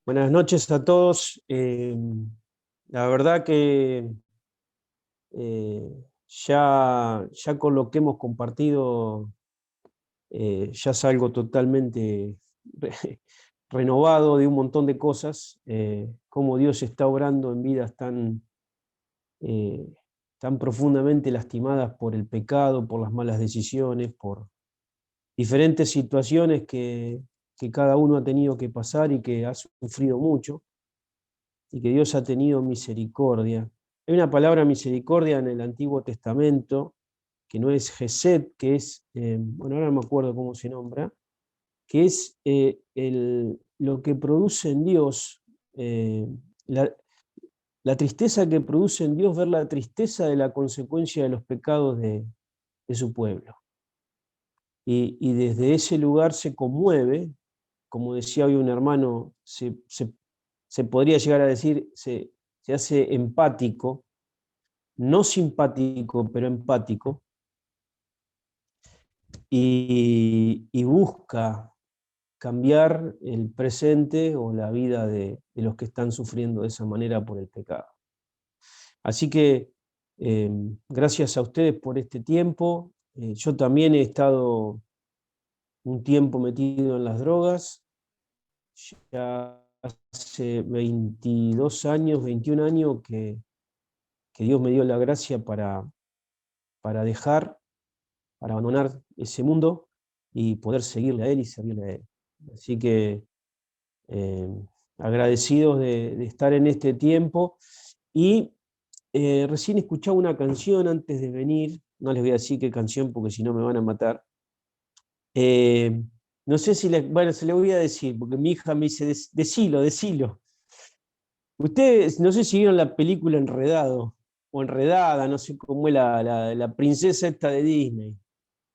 Buenas noches a todos. La verdad que ya con lo que hemos compartido, ya salgo totalmente re- renovado de un montón de cosas, cómo Dios está obrando en vidas eh, tan profundamente lastimadas por el pecado, por las malas decisiones, por diferentes situaciones que cada uno ha tenido que pasar y que ha sufrido mucho, y que Dios ha tenido misericordia. Hay una palabra misericordia en el Antiguo Testamento, que no es Gesed, que es, bueno, ahora no me acuerdo cómo se nombra, que es lo que produce en Dios, la, la tristeza que produce en Dios, ver la tristeza de la consecuencia de los pecados de su pueblo. Y desde ese lugar se conmueve, como decía hoy un hermano, se podría llegar a decir, se hace empático, no simpático, pero empático, y busca cambiar el presente o la vida de los que están sufriendo de esa manera por el pecado. Así que eh, gracias a ustedes por este tiempo. Yo también he estado un tiempo metido en las drogas, ya hace 22 años, 21 años que Dios me dio la gracia para dejar, para abandonar ese mundo y poder seguirle a Él y servirle a Él. Así que eh, agradecidos de estar en este tiempo. Y recién escuchaba una canción antes de venir, no les voy a decir qué canción porque si no me van a matar. Eh, no sé si, bueno, se le voy a decir, porque mi hija me dice, decilo, decilo. Ustedes, no sé si vieron la película Enredado, o Enredada, no sé cómo es la princesa esta de Disney.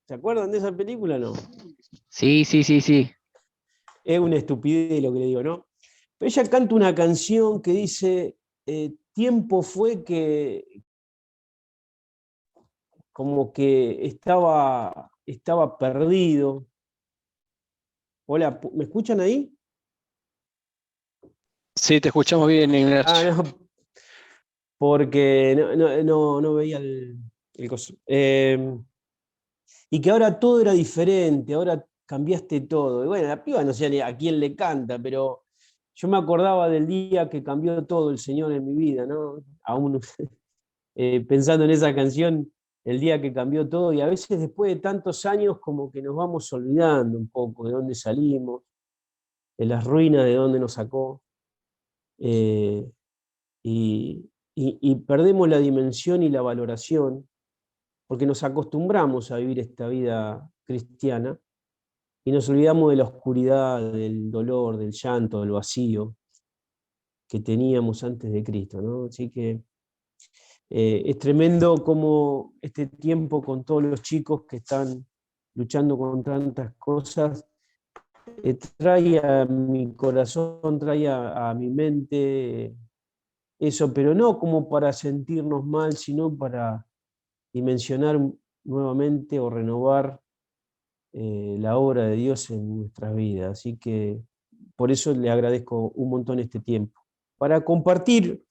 ¿Se acuerdan de esa película o no? Sí, sí, sí, sí. Es una estupidez lo que le digo, ¿no? Pero ella canta una canción que dice, tiempo fue que como que estaba perdido. Hola, ¿me escuchan ahí? Sí, te escuchamos bien, Ah, Ignacio. no, porque no veía el coso. Y que ahora todo era diferente, ahora cambiaste todo. Y bueno, la piba no sé ni a quién le canta, pero yo me acordaba del día que cambió todo el Señor en mi vida, ¿no? Aún pensando en esa canción, el día que cambió todo, y a veces después de tantos años como que nos vamos olvidando un poco de dónde salimos, de las ruinas de dónde nos sacó, eh, y perdemos la dimensión y la valoración, porque nos acostumbramos a vivir esta vida cristiana y nos olvidamos de la oscuridad, del dolor, del llanto, del vacío que teníamos antes de Cristo, ¿no? Así que es tremendo como este tiempo con todos los chicos que están luchando con tantas cosas, trae a mi corazón, trae a mi mente eso, pero no como para sentirnos mal, sino para dimensionar nuevamente o renovar la obra de Dios en nuestras vidas. Así que por eso le agradezco un montón este tiempo. Para compartir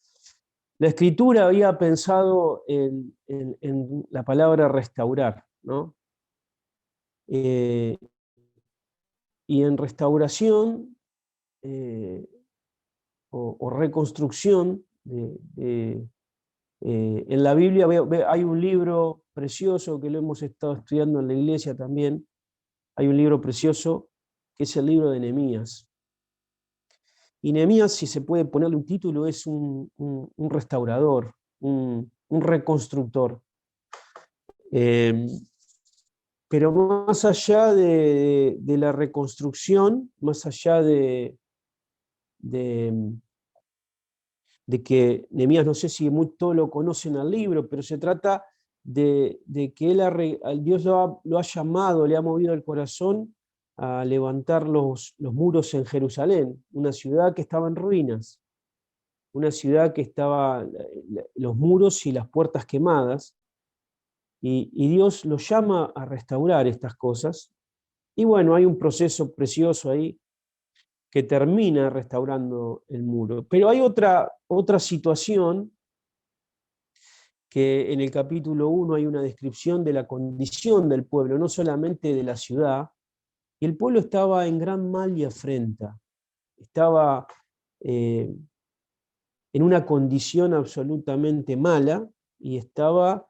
la escritura había pensado en la palabra restaurar, ¿no? Eh, y en restauración o reconstrucción en la Biblia hay un libro precioso que lo hemos estado estudiando en la iglesia también. Hay un libro precioso que es el libro de Nehemías. Y Nehemías, si se puede ponerle un título, es un restaurador, un reconstructor. Eh, pero más allá de la reconstrucción, más allá de, de que Nehemías, no sé si todos lo conocen al libro, pero se trata de que Dios lo ha llamado, le ha movido el corazón a levantar los muros en Jerusalén, una ciudad que estaba en ruinas, una ciudad que estaba los muros y las puertas quemadas, y Dios lo llama a restaurar estas cosas. Y bueno, hay un proceso precioso ahí que termina restaurando el muro. Pero hay otra situación, que en el capítulo 1 hay una descripción de la condición del pueblo, no solamente de la ciudad, y el pueblo estaba en gran mal y afrenta, estaba en una condición absolutamente mala y estaba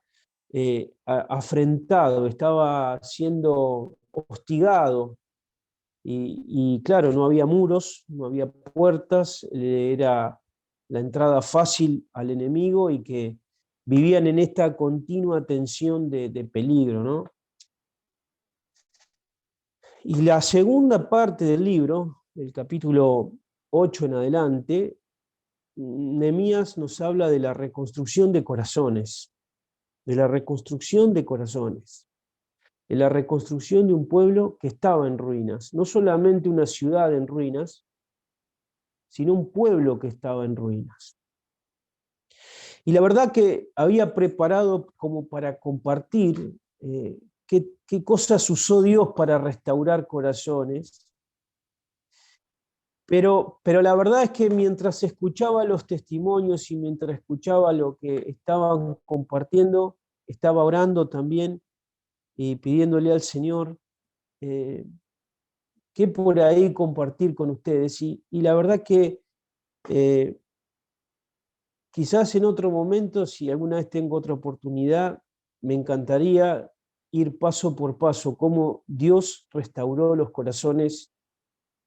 afrentado, estaba siendo hostigado. Y claro, no había muros, no había puertas, era la entrada fácil al enemigo y que vivían en esta continua tensión de peligro, ¿no? Y la segunda parte del libro, el capítulo 8 en adelante, Nehemías nos habla de la reconstrucción de corazones, de la reconstrucción de corazones, de la reconstrucción de un pueblo que estaba en ruinas, no solamente una ciudad en ruinas, sino un pueblo que estaba en ruinas. Y la verdad que había preparado como para compartir qué cosas usó Dios para restaurar corazones, pero la verdad es que mientras escuchaba los testimonios y mientras escuchaba lo que estaban compartiendo, estaba orando también y pidiéndole al Señor qué por ahí compartir con ustedes. Y la verdad que eh, quizás en otro momento, si alguna vez tengo otra oportunidad, me encantaría ir paso por paso, cómo Dios restauró los corazones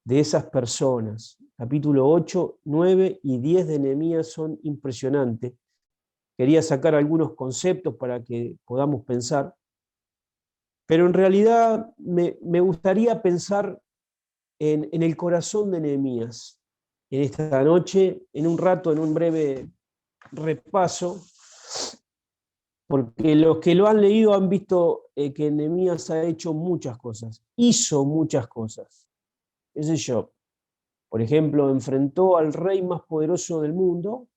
de esas personas. Capítulo 8, 9 y 10 de Nehemías son impresionantes. Quería sacar algunos conceptos para que podamos pensar, pero en realidad me gustaría pensar en el corazón de Nehemías en esta noche, en un rato, en un breve repaso, porque los que lo han leído han visto que Nehemías ha hecho muchas cosas, hizo muchas cosas. Qué sé yo, por ejemplo, enfrentó al rey más poderoso del mundo,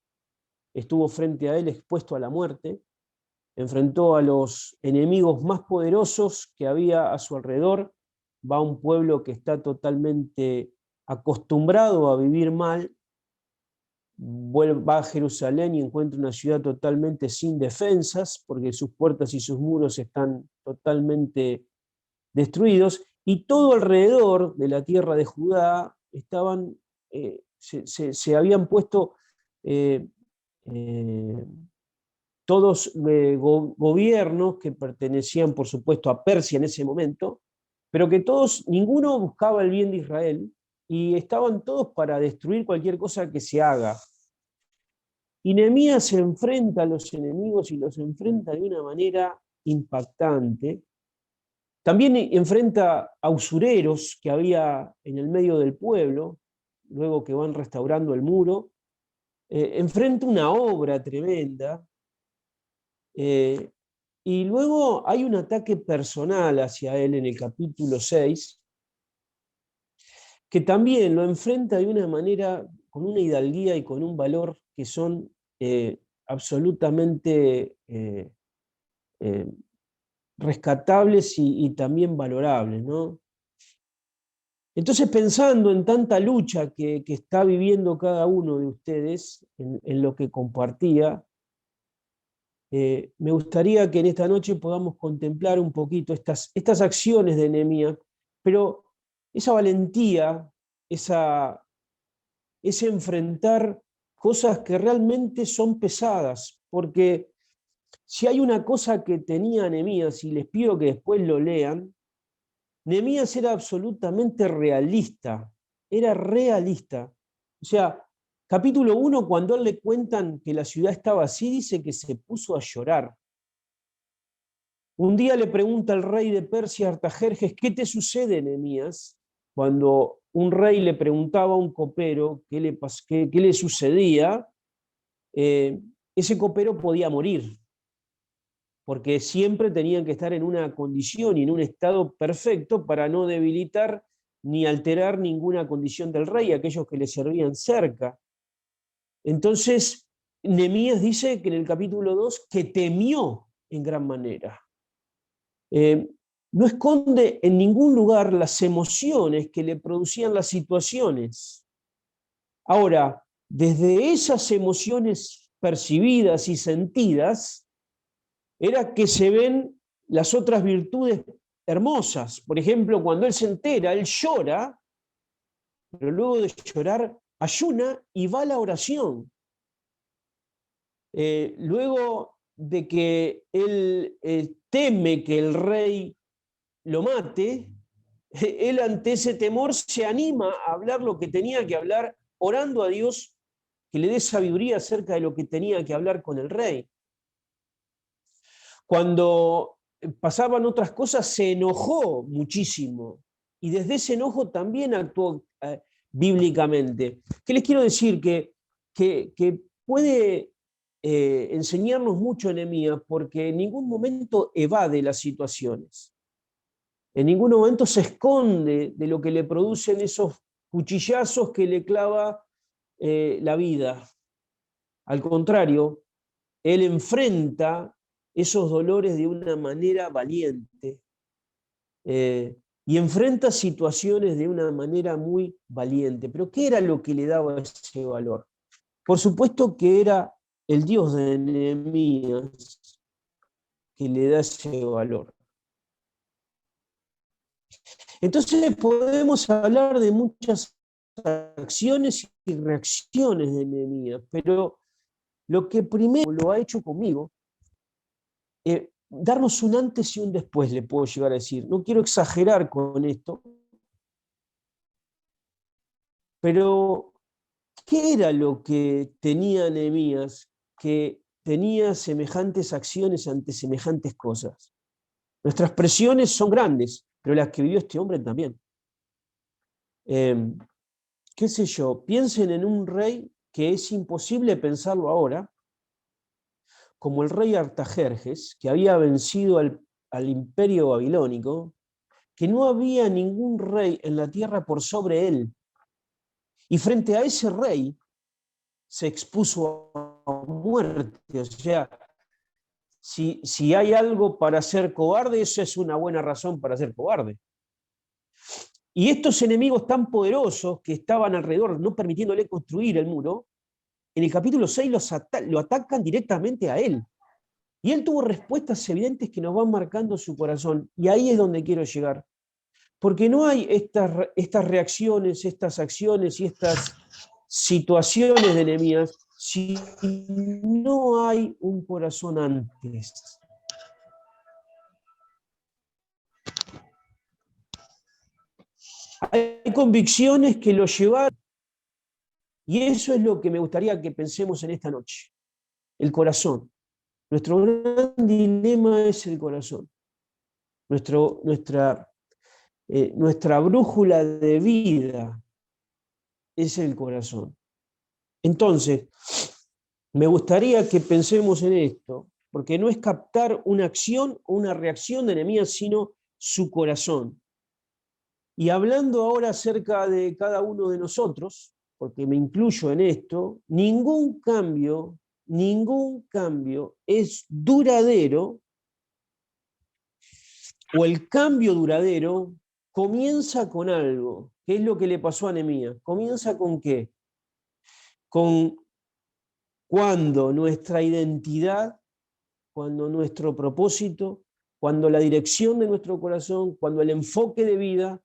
estuvo frente a él expuesto a la muerte, enfrentó a los enemigos más poderosos que había a su alrededor, va a un pueblo que está totalmente acostumbrado a vivir mal, va a Jerusalén y encuentra una ciudad totalmente sin defensas, porque sus puertas y sus muros están totalmente destruidos, y todo alrededor de la tierra de Judá estaban, se habían puesto eh, eh, todos gobiernos que pertenecían, por supuesto, a Persia en ese momento, pero que todos, ninguno buscaba el bien de Israel, y estaban todos para destruir cualquier cosa que se haga. Y Nehemías se enfrenta a los enemigos y los enfrenta de una manera impactante. También enfrenta a usureros que había en el medio del pueblo, luego que van restaurando el muro. Enfrenta una obra tremenda. Y luego hay un ataque personal hacia él en el capítulo 6, que también lo enfrenta de una manera, con una hidalguía y con un valor que son absolutamente eh, rescatables y también valorables, ¿no? Entonces, pensando en tanta lucha que está viviendo cada uno de ustedes, en lo que compartía, me gustaría que en esta noche podamos contemplar un poquito estas acciones de Nehemías, pero esa valentía, ese enfrentar cosas que realmente son pesadas, porque si hay una cosa que tenía Nehemías, y les pido que después lo lean, Nehemías era absolutamente realista, era realista. O sea, capítulo 1, cuando a él le cuentan que la ciudad estaba así, dice que se puso a llorar. Un día le pregunta al rey de Persia, Artajerjes, ¿qué te sucede, Nehemías? Cuando un rey le preguntaba a un copero qué le sucedía, ese copero podía morir, porque siempre tenían que estar en una condición y en un estado perfecto para no debilitar ni alterar ninguna condición del rey, aquellos que le servían cerca. Entonces, Nehemías dice que en el capítulo 2 que temió en gran manera. no esconde en ningún lugar las emociones que le producían las situaciones. Ahora, desde esas emociones percibidas y sentidas, era que se ven las otras virtudes hermosas. Por ejemplo, cuando él se entera, él llora, pero luego de llorar ayuna y va a la oración. Luego de que él teme que el rey lo mate, él ante ese temor se anima a hablar lo que tenía que hablar, orando a Dios que le dé sabiduría acerca de lo que tenía que hablar con el rey. Cuando pasaban otras cosas, se enojó muchísimo y desde ese enojo también actuó bíblicamente. ¿Qué les quiero decir? Que puede enseñarnos mucho Nehemías porque en ningún momento evade las situaciones. En ningún momento se esconde de lo que le producen esos cuchillazos que le clava la vida. Al contrario, él enfrenta esos dolores de una manera valiente y enfrenta situaciones de una manera muy valiente. Pero ¿qué era lo que le daba ese valor? Por supuesto que era el Dios de Nehemías que le da ese valor. Entonces podemos hablar de muchas acciones y reacciones de Nehemías, pero lo que primero lo ha hecho conmigo, darnos un antes y un después, le puedo llegar a decir. No quiero exagerar con esto, pero ¿qué era lo que tenía Nehemías que tenía semejantes acciones ante semejantes cosas? Nuestras presiones son grandes, pero las que vivió este hombre también. Qué sé yo, piensen en un rey que es imposible pensarlo ahora, como el rey Artajerjes, que había vencido al imperio babilónico, que no había ningún rey en la tierra por sobre él. Y frente a ese rey se expuso a muerte. O sea, si hay algo para ser cobarde, eso es una buena razón para ser cobarde. Y estos enemigos tan poderosos que estaban alrededor, no permitiéndole construir el muro, en el capítulo 6 lo atacan directamente a él. Y él tuvo respuestas evidentes que nos van marcando su corazón. Y ahí es donde quiero llegar. Porque no hay estas reacciones, estas acciones y estas situaciones de Nehemías si no hay un corazón antes. Hay convicciones que lo llevaron, y eso es lo que me gustaría que pensemos en esta noche. El corazón. Nuestro gran dilema es el corazón. Nuestra brújula de vida es el corazón. Entonces, me gustaría que pensemos en esto, porque no es captar una acción o una reacción de Nehemías, sino su corazón. Y hablando ahora acerca de cada uno de nosotros, porque me incluyo en esto, ningún cambio es duradero, o el cambio duradero comienza con algo. ¿Qué es lo que le pasó a Nehemías? ¿Comienza con qué? Con cuando nuestra identidad, cuando nuestro propósito, cuando la dirección de nuestro corazón, cuando el enfoque de vida,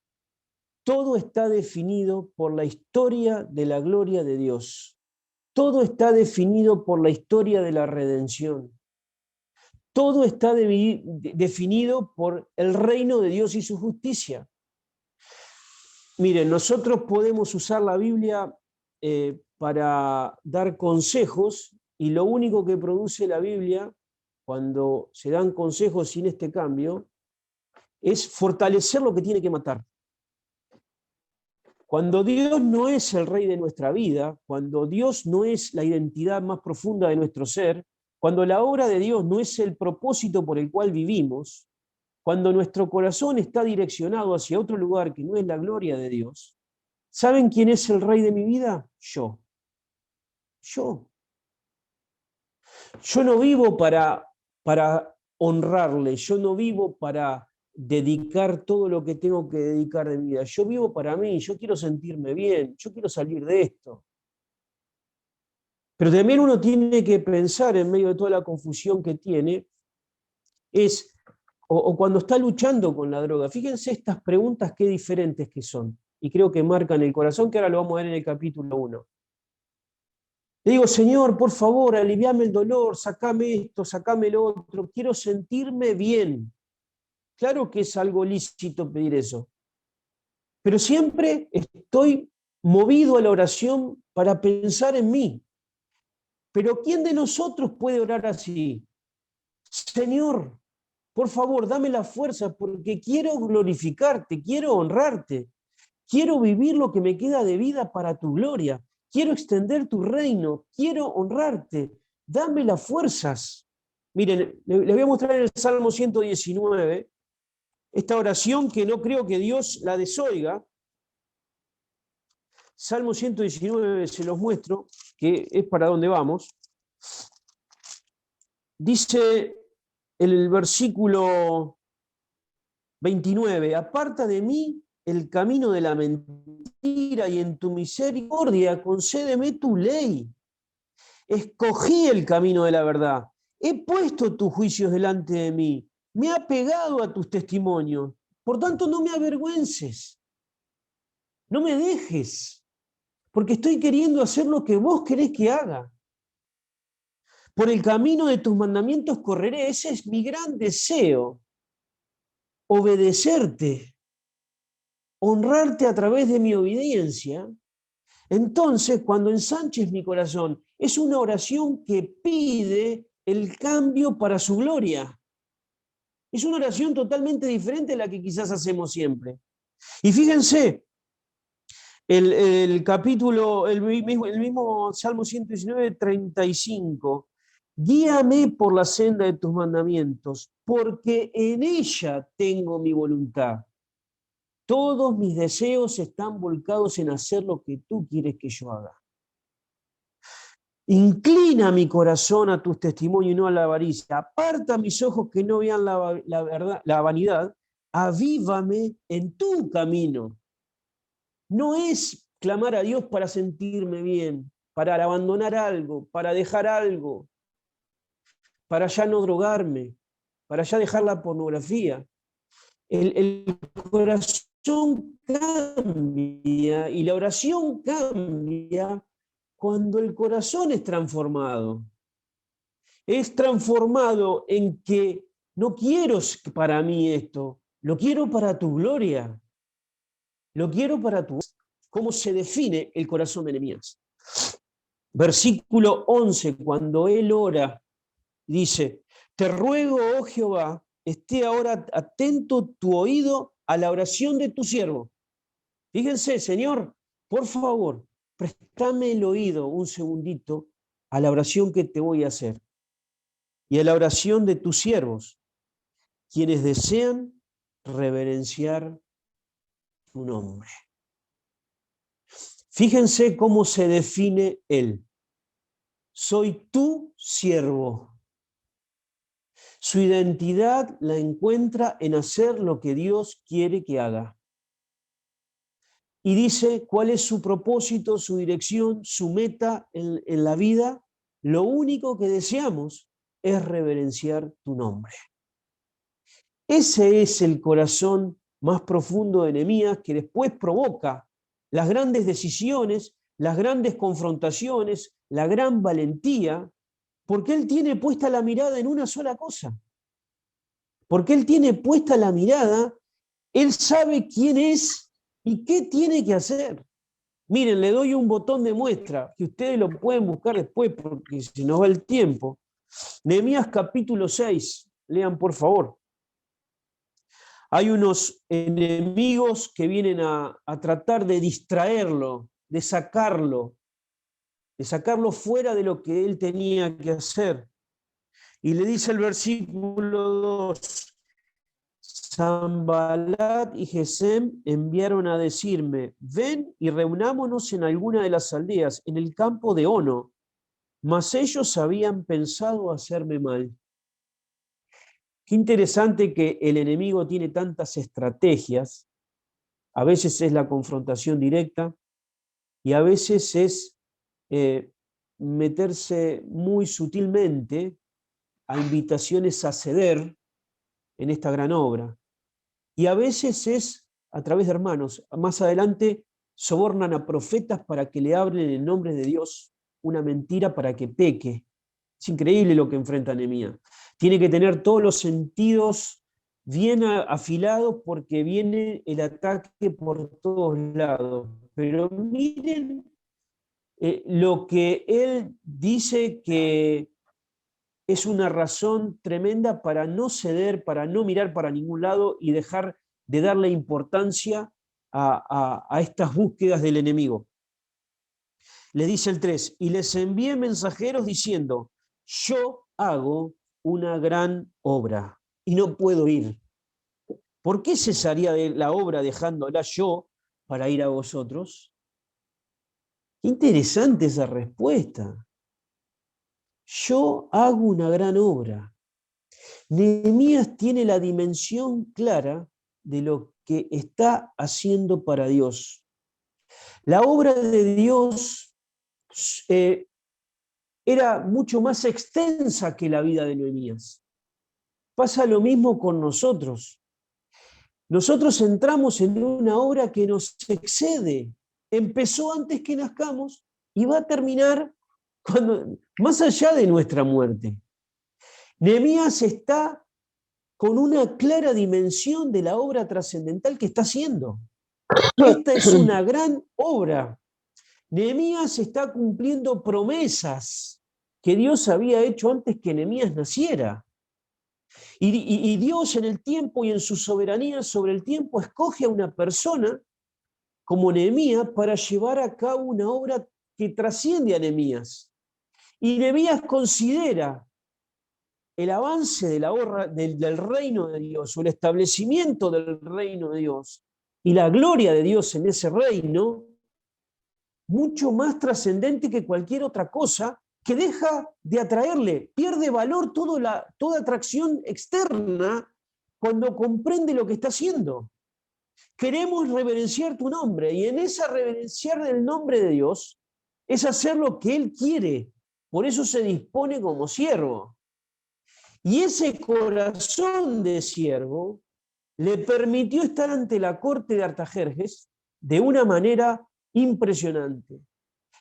todo está definido por la historia de la gloria de Dios. Todo está definido por la historia de la redención. Todo está definido por el reino de Dios y su justicia. Miren, nosotros podemos usar la Biblia para dar consejos, y lo único que produce la Biblia cuando se dan consejos sin este cambio es fortalecer lo que tiene que matar. Cuando Dios no es el rey de nuestra vida, cuando Dios no es la identidad más profunda de nuestro ser, cuando la obra de Dios no es el propósito por el cual vivimos, cuando nuestro corazón está direccionado hacia otro lugar que no es la gloria de Dios, ¿saben quién es el rey de mi vida? Yo. Yo. Yo no vivo para honrarle, yo no vivo para dedicar todo lo que tengo que dedicar de mi vida. Yo vivo para mí, yo quiero sentirme bien, yo quiero salir de esto. Pero también uno tiene que pensar en medio de toda la confusión que tiene, o cuando está luchando con la droga. Fíjense estas preguntas qué diferentes que son. Y creo que marcan el corazón, que ahora lo vamos a ver en el capítulo 1. Le digo, Señor, por favor, aliviame el dolor, sacame esto, sacame lo otro, quiero sentirme bien. Claro que es algo lícito pedir eso, pero siempre estoy movido a la oración para pensar en mí. Pero ¿quién de nosotros puede orar así? Señor, por favor, dame la fuerza porque quiero glorificarte, quiero honrarte, quiero vivir lo que me queda de vida para tu gloria. Quiero extender tu reino, quiero honrarte, dame las fuerzas. Miren, les voy a mostrar en el Salmo 119, esta oración que no creo que Dios la desoiga. Salmo 119, se los muestro, que es para donde vamos. Dice el versículo 29, aparta de mí el camino de la mentira y en tu misericordia concédeme tu ley. Escogí el camino de la verdad, he puesto tus juicios delante de mí, me he apegado a tus testimonios, por tanto no me avergüences, no me dejes, porque estoy queriendo hacer lo que vos querés que haga. Por el camino de tus mandamientos correré, ese es mi gran deseo, obedecerte, honrarte a través de mi obediencia. Entonces, cuando ensanches mi corazón, es una oración que pide el cambio para su gloria. Es una oración totalmente diferente a la que quizás hacemos siempre. Y fíjense, el capítulo, el mismo Salmo 119, 35. Guíame por la senda de tus mandamientos, porque en ella tengo mi voluntad. Todos mis deseos están volcados en hacer lo que tú quieres que yo haga. Inclina mi corazón a tus testimonios y no a la avaricia. Aparta mis ojos que no vean la verdad, la vanidad. Avívame en tu camino. No es clamar a Dios para sentirme bien, para abandonar algo, para dejar algo, para ya no drogarme, para ya dejar la pornografía. El corazón cambia y la oración cambia cuando el corazón es transformado. Es transformado en que no quiero para mí esto, lo quiero para tu gloria, lo quiero para tu... ¿Cómo se define el corazón de Nehemías? Versículo 11, cuando él ora, dice, te ruego, oh Jehová, esté ahora atento tu oído a la oración de tu siervo. Fíjense, Señor, por favor, préstame el oído un segundito a la oración que te voy a hacer y a la oración de tus siervos, quienes desean reverenciar tu nombre. Fíjense cómo se define él. Soy tu siervo. Su identidad la encuentra en hacer lo que Dios quiere que haga. Y dice cuál es su propósito, su dirección, su meta en la vida. Lo único que deseamos es reverenciar tu nombre. Ese es el corazón más profundo de Nehemías, que después provoca las grandes decisiones, las grandes confrontaciones, la gran valentía, porque él tiene puesta la mirada en una sola cosa. Porque él tiene puesta la mirada, él sabe quién es y qué tiene que hacer. Miren, le doy un botón de muestra, que ustedes lo pueden buscar después porque se nos va el tiempo. Nehemías capítulo 6, lean por favor. Hay unos enemigos que vienen a tratar de distraerlo, de sacarlo fuera de lo que él tenía que hacer. Y le dice el versículo 2, Sanbalat y Gesem enviaron a decirme, ven y reunámonos en alguna de las aldeas, en el campo de Ono, mas ellos habían pensado hacerme mal. Qué interesante que el enemigo tiene tantas estrategias. A veces es la confrontación directa y a veces es meterse muy sutilmente a invitaciones a ceder en esta gran obra. Y a veces es a través de hermanos. Más adelante sobornan a profetas para que le hablen en nombre de Dios una mentira para que peque. Es increíble lo que enfrenta Nehemías. Tiene que tener todos los sentidos bien afilados porque viene el ataque por todos lados. Pero miren lo que él dice que es una razón tremenda para no ceder, para no mirar para ningún lado y dejar de darle importancia a estas búsquedas del enemigo. Le dice el 3, y les envié mensajeros diciendo, yo hago una gran obra y no puedo ir. ¿Por qué cesaría de la obra dejándola yo para ir a vosotros? Qué interesante esa respuesta. Yo hago una gran obra. Nehemías tiene la dimensión clara de lo que está haciendo para Dios. La obra de Dios era mucho más extensa que la vida de Nehemías. Pasa lo mismo con nosotros. Nosotros entramos en una obra que nos excede. Empezó antes que nazcamos y va a terminar más allá de nuestra muerte. Nehemías está con una clara dimensión de la obra trascendental que está haciendo. Esta es una gran obra. Nehemías está cumpliendo promesas que Dios había hecho antes que Nehemías naciera. Y Dios en el tiempo y en su soberanía sobre el tiempo escoge a una persona como Nehemías para llevar a cabo una obra que trasciende a Nehemías. Y Nehemías considera el avance de la obra del reino de Dios o el establecimiento del reino de Dios y la gloria de Dios en ese reino mucho más trascendente que cualquier otra cosa que deja de atraerle, pierde valor toda atracción externa cuando comprende lo que está haciendo. Queremos reverenciar tu nombre y en esa reverenciar del nombre de Dios es hacer lo que Él quiere. Por eso se dispone como siervo. Y ese corazón de siervo le permitió estar ante la corte de Artajerjes de una manera impresionante.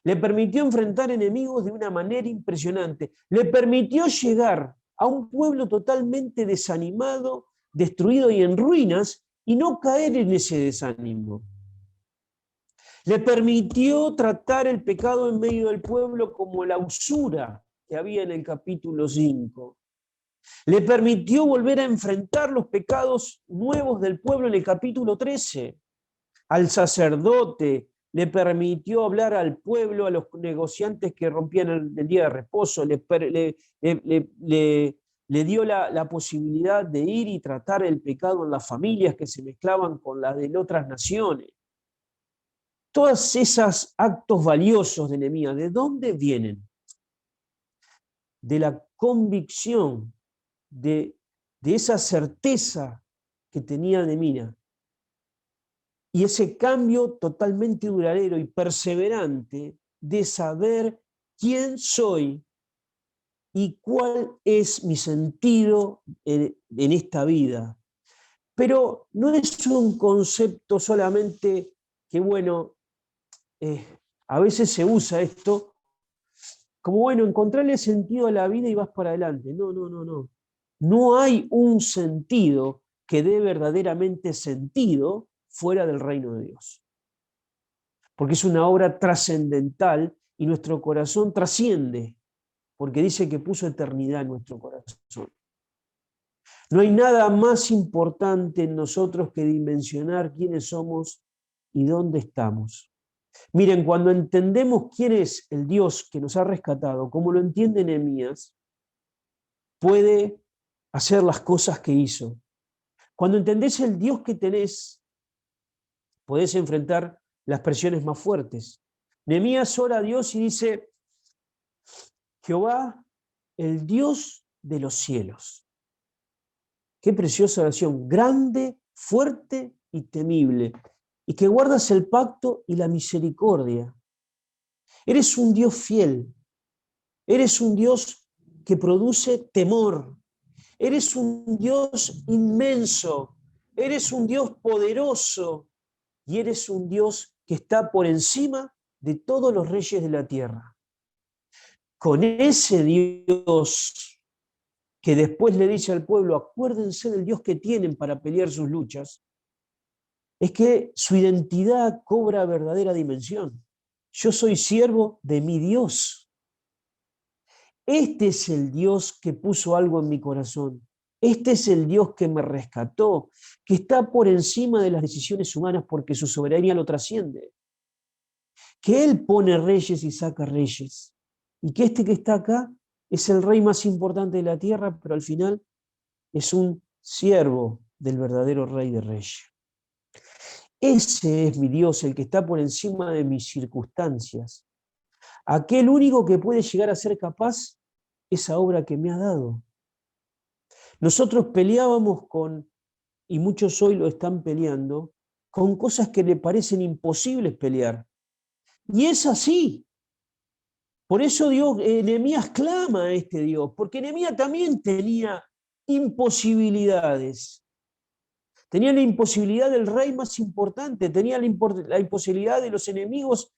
Le permitió enfrentar enemigos de una manera impresionante. Le permitió llegar a un pueblo totalmente desanimado, destruido y en ruinas y no caer en ese desánimo. Le permitió tratar el pecado en medio del pueblo como la usura que había en el capítulo 5. Le permitió volver a enfrentar los pecados nuevos del pueblo en el capítulo 13. Al sacerdote le permitió hablar al pueblo, a los negociantes que rompían el día de reposo, le dio la posibilidad de ir y tratar el pecado en las familias que se mezclaban con las de otras naciones. Todos esos actos valiosos de Nehemías, ¿de dónde vienen? De la convicción, de esa certeza que tenía Nehemías. Y ese cambio totalmente duradero y perseverante de saber quién soy y cuál es mi sentido en esta vida. Pero no es un concepto solamente que, bueno, a veces se usa esto como, bueno, encontrarle sentido a la vida y vas para adelante. No, no, no, no. No hay un sentido que dé verdaderamente sentido fuera del reino de Dios. Porque es una obra trascendental y nuestro corazón trasciende, porque dice que puso eternidad en nuestro corazón. No hay nada más importante en nosotros que dimensionar quiénes somos y dónde estamos. Miren, cuando entendemos quién es el Dios que nos ha rescatado, como lo entiende Nehemías, puede hacer las cosas que hizo. Cuando entendés el Dios que tenés, podés enfrentar las presiones más fuertes. Nehemías ora a Dios y dice, Jehová, el Dios de los cielos. Qué preciosa oración, grande, fuerte y temible, y que guardas el pacto y la misericordia. Eres un Dios fiel, eres un Dios que produce temor, eres un Dios inmenso, eres un Dios poderoso y eres un Dios que está por encima de todos los reyes de la tierra. Con ese Dios que después le dice al pueblo, acuérdense del Dios que tienen para pelear sus luchas, es que su identidad cobra verdadera dimensión. Yo soy siervo de mi Dios. Este es el Dios que puso algo en mi corazón. Este es el Dios que me rescató, que está por encima de las decisiones humanas porque su soberanía lo trasciende. Que Él pone reyes y saca reyes. Y que este que está acá es el rey más importante de la tierra, pero al final es un siervo del verdadero Rey de Reyes. Ese es mi Dios, el que está por encima de mis circunstancias. Aquel único que puede llegar a ser capaz esa obra que me ha dado. Nosotros peleábamos con, y muchos hoy lo están peleando, con cosas que le parecen imposibles pelear. Y es así. Por eso Nehemías clama a este Dios, porque Nehemías también tenía imposibilidades. Tenía la imposibilidad del rey más importante, tenía la imposibilidad de los enemigos,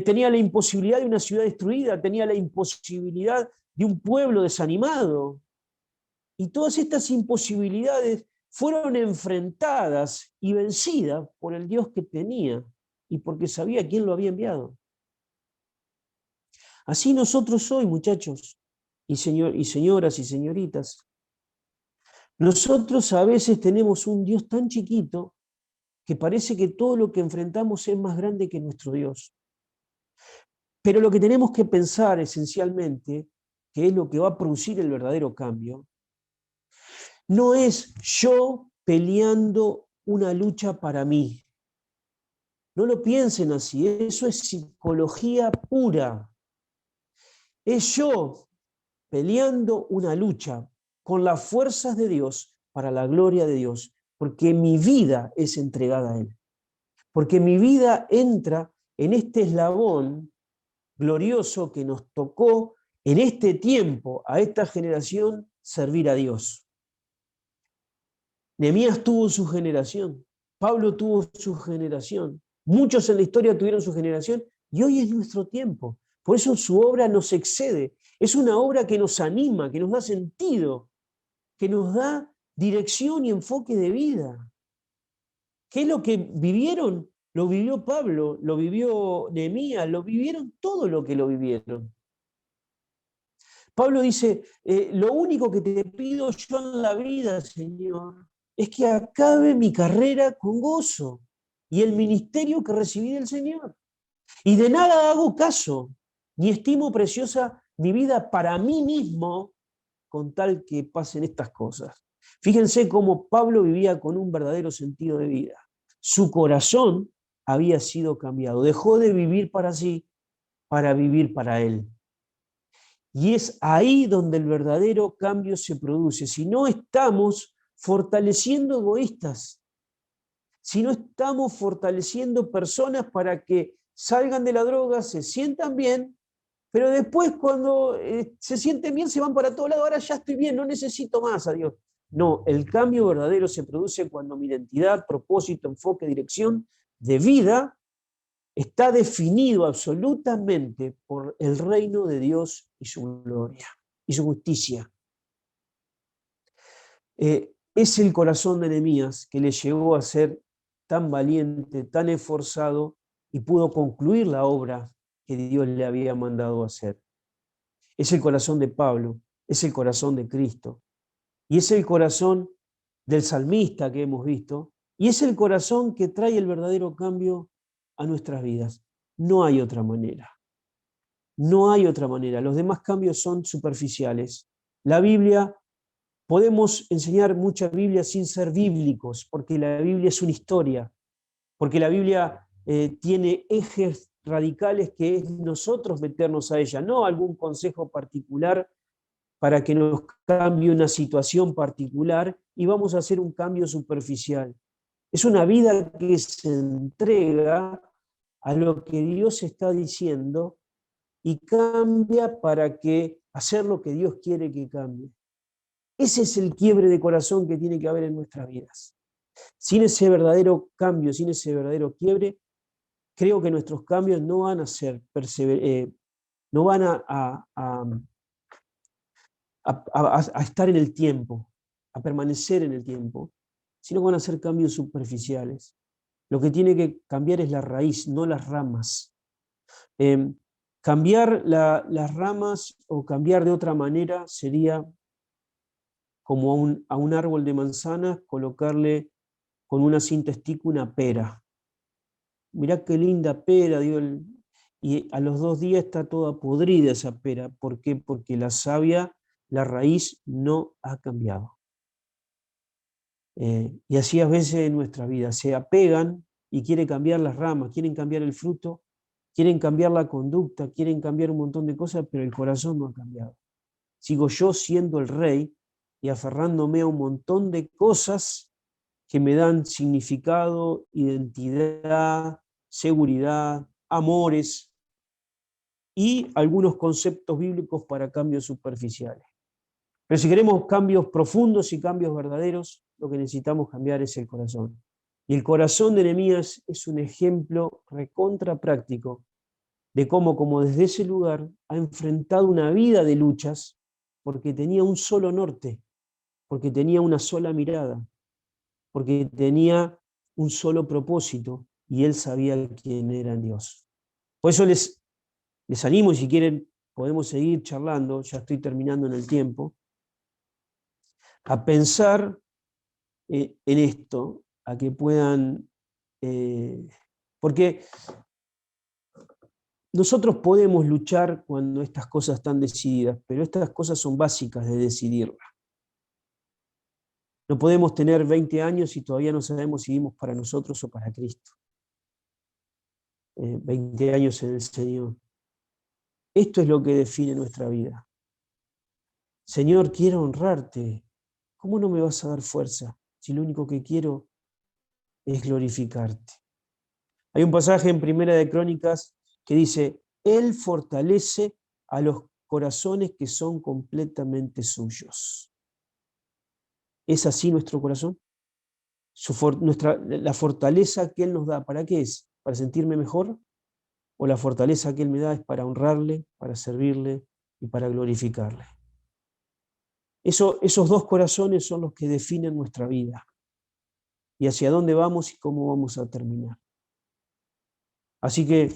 tenía la imposibilidad de una ciudad destruida, tenía la imposibilidad de un pueblo desanimado. Y todas estas imposibilidades fueron enfrentadas y vencidas por el Dios que tenía y porque sabía quién lo había enviado. Así nosotros hoy, muchachos, y señoras y señoritas, nosotros a veces tenemos un Dios tan chiquito que parece que todo lo que enfrentamos es más grande que nuestro Dios. Pero lo que tenemos que pensar esencialmente, que es lo que va a producir el verdadero cambio, no es yo peleando una lucha para mí. No lo piensen así, eso es psicología pura. Es yo peleando una lucha con las fuerzas de Dios para la gloria de Dios, porque mi vida es entregada a Él. Porque mi vida entra en este eslabón glorioso que nos tocó en este tiempo, a esta generación, servir a Dios. Nehemías tuvo su generación, Pablo tuvo su generación, muchos en la historia tuvieron su generación y hoy es nuestro tiempo. Por eso su obra nos excede. Es una obra que nos anima, que nos da sentido, que nos da dirección y enfoque de vida. ¿Qué es lo que vivieron? Lo vivió Pablo, lo vivió Nehemías, lo vivieron todo lo que lo vivieron. Pablo dice, lo único que te pido yo en la vida, Señor, es que acabe mi carrera con gozo y el ministerio que recibí del Señor. Y de nada hago caso, ni estimo preciosa mi vida para mí mismo con tal que pasen estas cosas. Fíjense cómo Pablo vivía con un verdadero sentido de vida. Su corazón había sido cambiado. Dejó de vivir para sí para vivir para Él. Y es ahí donde el verdadero cambio se produce. Si no estamos fortaleciendo egoístas, si no estamos fortaleciendo personas para que salgan de la droga, se sientan bien, pero después cuando se sienten bien se van para todo lado, ahora ya estoy bien, no necesito más a Dios. No, el cambio verdadero se produce cuando mi identidad, propósito, enfoque, dirección de vida está definido absolutamente por el reino de Dios y su gloria y su justicia. Es el corazón de Nehemías que le llevó a ser tan valiente, tan esforzado y pudo concluir la obra que Dios le había mandado hacer. Es el corazón de Pablo, es el corazón de Cristo y es el corazón del salmista que hemos visto y es el corazón que trae el verdadero cambio a nuestras vidas. No hay otra manera. No hay otra manera. Los demás cambios son superficiales. La Biblia, podemos enseñar mucha Biblia sin ser bíblicos, porque la Biblia es una historia, porque la Biblia tiene ejes radicales que es nosotros meternos a ella, no algún consejo particular para que nos cambie una situación particular y vamos a hacer un cambio superficial. Es una vida que se entrega a lo que Dios está diciendo y cambia para hacer lo que Dios quiere que cambie. Ese es el quiebre de corazón que tiene que haber en nuestras vidas. Sin ese verdadero cambio, sin ese verdadero quiebre, creo que nuestros cambios no van a ser no van a estar en el tiempo, a permanecer en el tiempo, sino que van a ser cambios superficiales. Lo que tiene que cambiar es la raíz, no las ramas. Cambiar las ramas o cambiar de otra manera sería como a un árbol de manzanas colocarle con una cinta estica una pera. Mirá qué linda pera, y a los 2 días está toda podrida esa pera. ¿Por qué? Porque la savia, la raíz, no ha cambiado. Y así a veces en nuestra vida se apegan y quieren cambiar las ramas, quieren cambiar el fruto, quieren cambiar la conducta, quieren cambiar un montón de cosas, pero el corazón no ha cambiado. Sigo yo siendo el rey y aferrándome a un montón de cosas que me dan significado, identidad, seguridad, amores y algunos conceptos bíblicos para cambios superficiales. Pero si queremos cambios profundos y cambios verdaderos, lo que necesitamos cambiar es el corazón. Y el corazón de Nehemías es un ejemplo recontra práctico de cómo, como desde ese lugar, ha enfrentado una vida de luchas porque tenía un solo norte, porque tenía una sola mirada, porque tenía un solo propósito y él sabía quién era Dios. Por eso les animo, y si quieren podemos seguir charlando, ya estoy terminando en el tiempo, a pensar en esto, a que puedan, porque nosotros podemos luchar cuando estas cosas están decididas, pero estas cosas son básicas de decidirlas. No podemos tener 20 años y todavía no sabemos si vivimos para nosotros o para Cristo. 20 años en el Señor. Esto es lo que define nuestra vida. Señor, quiero honrarte. ¿Cómo no me vas a dar fuerza si lo único que quiero es glorificarte? Hay un pasaje en Primera de Crónicas que dice, Él fortalece a los corazones que son completamente suyos. ¿Es así nuestro corazón? La fortaleza que Él nos da, ¿para qué es? ¿Para sentirme mejor? ¿O la fortaleza que Él me da es para honrarle, para servirle y para glorificarle? Esos 2 corazones son los que definen nuestra vida y hacia dónde vamos y cómo vamos a terminar. Así que,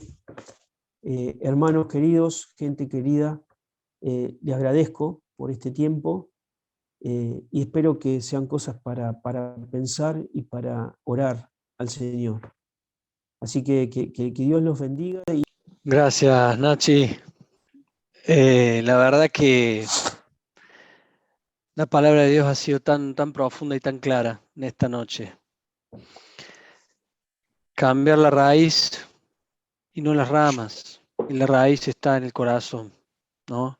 hermanos queridos, gente querida, les agradezco por este tiempo y espero que sean cosas para pensar y para orar al Señor. Así que Dios los bendiga. Gracias, Nachi. La verdad que la palabra de Dios ha sido tan profunda y tan clara en esta noche. Cambiar la raíz y no las ramas. Y la raíz está en el corazón, ¿no?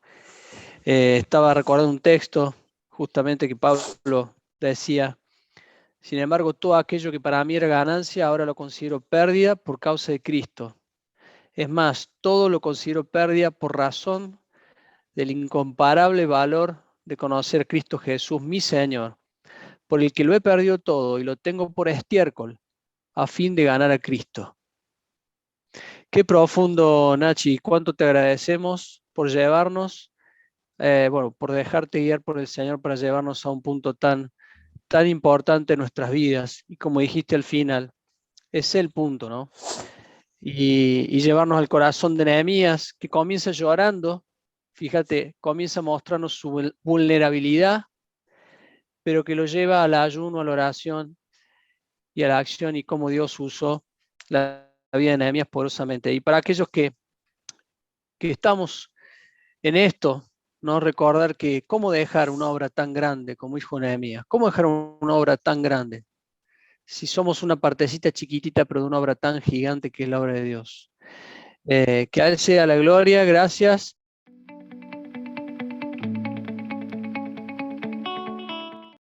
Estaba recordando un texto justamente que Pablo decía, sin embargo, todo aquello que para mí era ganancia, ahora lo considero pérdida por causa de Cristo. Es más, todo lo considero pérdida por razón del incomparable valor de conocer a Cristo Jesús, mi Señor, por el que lo he perdido todo y lo tengo por estiércol, a fin de ganar a Cristo. Qué profundo, Nachi, cuánto te agradecemos por llevarnos, por dejarte guiar por el Señor para llevarnos a un punto tan importante en nuestras vidas. Y como dijiste al final, es el punto, ¿no? Y llevarnos al corazón de Nehemías, que comienza llorando, fíjate, comienza a mostrarnos su vulnerabilidad, pero que lo lleva al ayuno, a la oración y a la acción, y cómo Dios usó la vida de Nehemías poderosamente. Y para aquellos que estamos en esto, ¿no? Recordar que cómo dejar una obra tan grande como hizo Nehemías, cómo dejar una obra tan grande, si somos una partecita chiquitita, pero de una obra tan gigante que es la obra de Dios. Que a Él sea la gloria, gracias.